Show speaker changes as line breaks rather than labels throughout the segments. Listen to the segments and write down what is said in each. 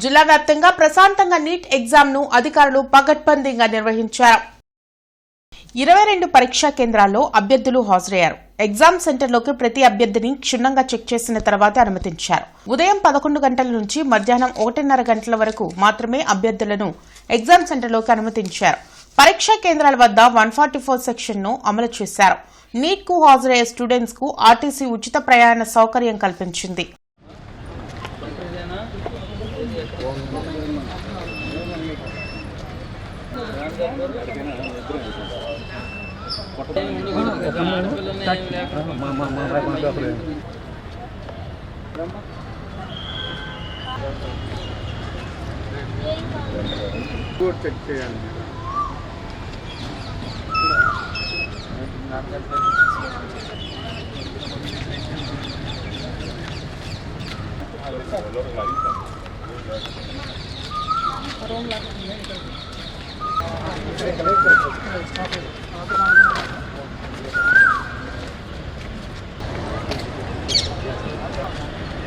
జిల్లా వ్యాప్తంగా ప్రశాంతంగా నీట్ ఎగ్జామ్ ను అధికారులు పగడ్బందీగా నిర్వహించారు. 22 పరీక్షా కేంద్రాల్లో అభ్యర్థులు హాజరయ్యారు. ఎగ్జామ్ సెంటర్లోకి ప్రతి అభ్యర్థిని క్షుణ్ణంగా చెక్ చేసిన తర్వాత అనుమతించారు. ఉదయం 11 గంటల నుంచి మధ్యాహ్నం 1:30 గంటల వరకు మాత్రమే అభ్యర్థులను ఎగ్జామ్ సెంటర్లోకి అనుమతించారు. పరీక్షా కేంద్రాల వద్ద 144 సెక్షన్ ను అమలు చేశారు. నీట్ కు హాజరయ్యే స్టూడెంట్స్ కు ఆర్టీసీ ఉచిత ప్రయాణ సౌకర్యం కల్పించింది.
చెక్ చేయాలి.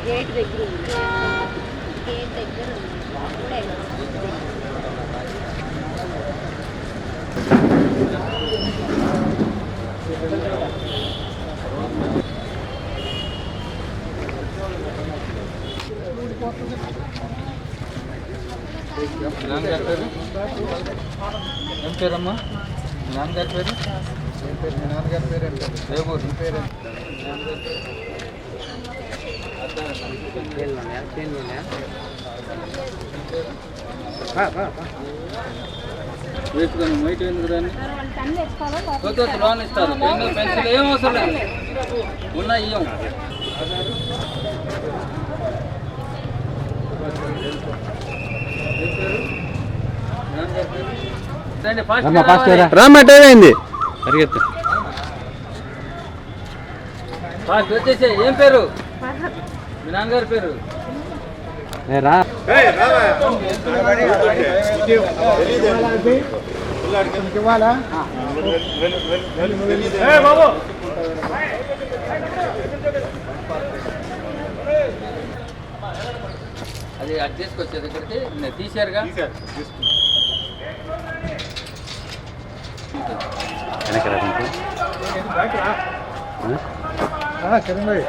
గేట్ దగ్గర
ఏం పేరమ్మా? నాన్నగారి పేరు?
నాన్నగారి పేరు ఏంటి?
రేవూరు పేరు. వేసుకొని మైట్ ఎందుకు దాన్ని కొత్త లోన్ ఇస్తారు. పెన్సిల్ ఏం అవసరం లేదు, ఉన్నా ఇయ్యం.
రామ్మా టైం అయింది.
వచ్చేసే. ఏం పేరు మీ నాన్నగారి పేరు? అది అది తీసుకొచ్చేది ఇక్కడికి తీసారుగా.
కిరణ్ భాయ్